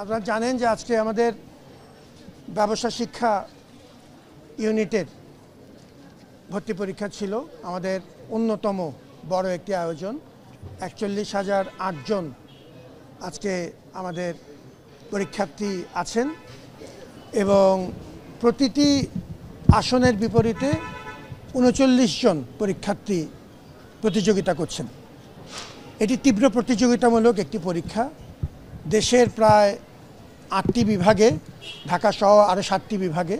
আপনারা জানেন যে আজকে আমাদের ব্যবসা শিক্ষা ইউনিটের ভর্তি পরীক্ষা ছিল। আমাদের অন্যতম বড় একটি আয়োজন। ৪১,০০৮ জন আজকে আমাদের পরীক্ষার্থী আছেন এবং প্রতিটি আসনের বিপরীতে ৩৯ জন পরীক্ষার্থী প্রতিযোগিতা করছেন। এটি তীব্র প্রতিযোগিতামূলক একটি পরীক্ষা। দেশের প্রায় ৮টি বিভাগে, ঢাকা সহ আরও ৭টি বিভাগে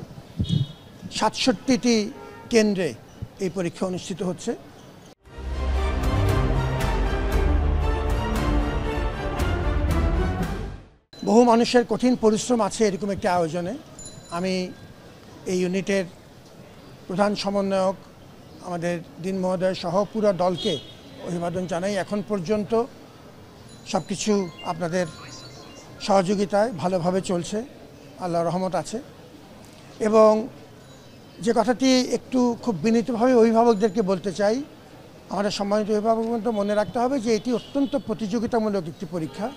৬৭টি কেন্দ্রে এই পরীক্ষা অনুষ্ঠিত হচ্ছে। বহু মানুষের কঠিন পরিশ্রম আছে এরকম একটি আয়োজনে। আমি এই ইউনিটের প্রধান সমন্বয়ক আমাদের দিন মহোদয় সহ পুরো দলকে অভিবাদন জানাই। এখন পর্যন্ত সব কিছু আপনাদের সহযোগিতায় ভালোভাবে চলছে, আল্লাহর রহমত আছে। এবং যে কথাটি একটু খুব বিনীতভাবে অভিভাবকদেরকে বলতে চাই, আমাদের সম্মানিত অভিভাবকদের মনে রাখতে হবে যে এটি অত্যন্ত প্রতিযোগিতামূলক একটি পরীক্ষা।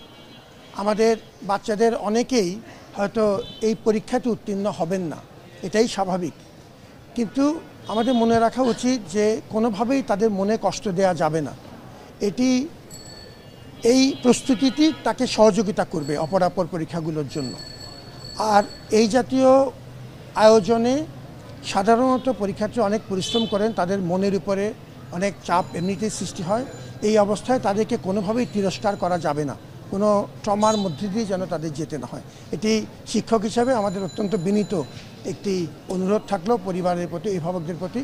আমাদের বাচ্চাদের অনেকেই হয়তো এই পরীক্ষাতে উত্তীর্ণ হবেন না, এটাই স্বাভাবিক। কিন্তু আমাদের মনে রাখা উচিত যে কোনোভাবেই তাদের মনে কষ্ট দেওয়া যাবে না। এই প্রস্তুতিটি তাকে সহযোগিতা করবে অপরাপর পরীক্ষাগুলোর জন্য। আর এই জাতীয় আয়োজনে সাধারণত পরীক্ষার্থী অনেক পরিশ্রম করেন, তাদের মনের উপরে অনেক চাপ এমনিতেই সৃষ্টি হয়। এই অবস্থায় তাদেরকে কোনোভাবেই তিরস্কার করা যাবে না, কোনো ট্রমার মধ্যে দিয়ে যেন তাদের যেতে না হয়। এটি শিক্ষক হিসাবে আমাদের অত্যন্ত বিনীত একটি অনুরোধ থাকলো পরিবারের প্রতি, অভিভাবকদের প্রতি।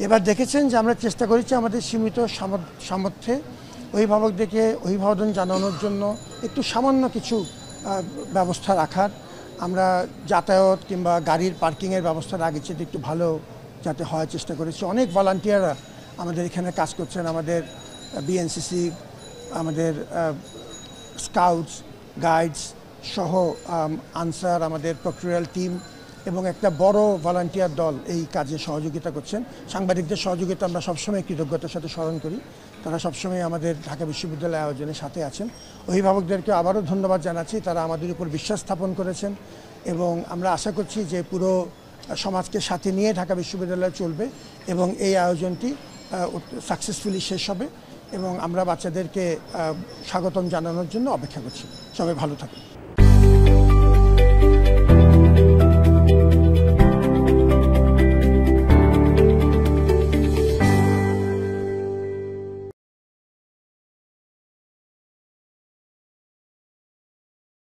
এবার দেখেছেন যে আমরা চেষ্টা করেছি আমাদের সীমিত সামর্থ্যে অভিভাবকদেরকে অভিবাদন জানানোর জন্য একটু সামান্য কিছু ব্যবস্থা রাখার। আমরা যাতায়াত কিংবা গাড়ির পার্কিংয়ের ব্যবস্থাটা আগে চেয়ে একটু ভালো যাতে হয় চেষ্টা করেছি। অনেক ভলান্টিয়াররা আমাদের এখানে কাজ করছেন, আমাদের বিএনসিসি, আমাদের স্কাউটস, গাইডস সহ আনসার, আমাদের প্রক্টোরিয়াল টিম এবং একটা বড় ভলান্টিয়ার দল এই কাজে সহযোগিতা করছেন। সাংবাদিকদের সহযোগিতা আমরা সবসময় কৃতজ্ঞতার সাথে স্মরণ করি। তারা সবসময় আমাদের ঢাকা বিশ্ববিদ্যালয় আয়োজনের সাথে আছেন। অভিভাবকদেরকে আবারও ধন্যবাদ জানাচ্ছি, তারা আমাদের উপর বিশ্বাস স্থাপন করেছেন এবং আমরা আশা করছি যে পুরো সমাজকে সাথে নিয়ে ঢাকা বিশ্ববিদ্যালয় চলবে এবং এই আয়োজনটি সাকসেসফুলি শেষ হবে এবং আমরা বাচ্চাদেরকে স্বাগতম জানানোর জন্য অপেক্ষা করছি। সবাই ভালো থাকুন।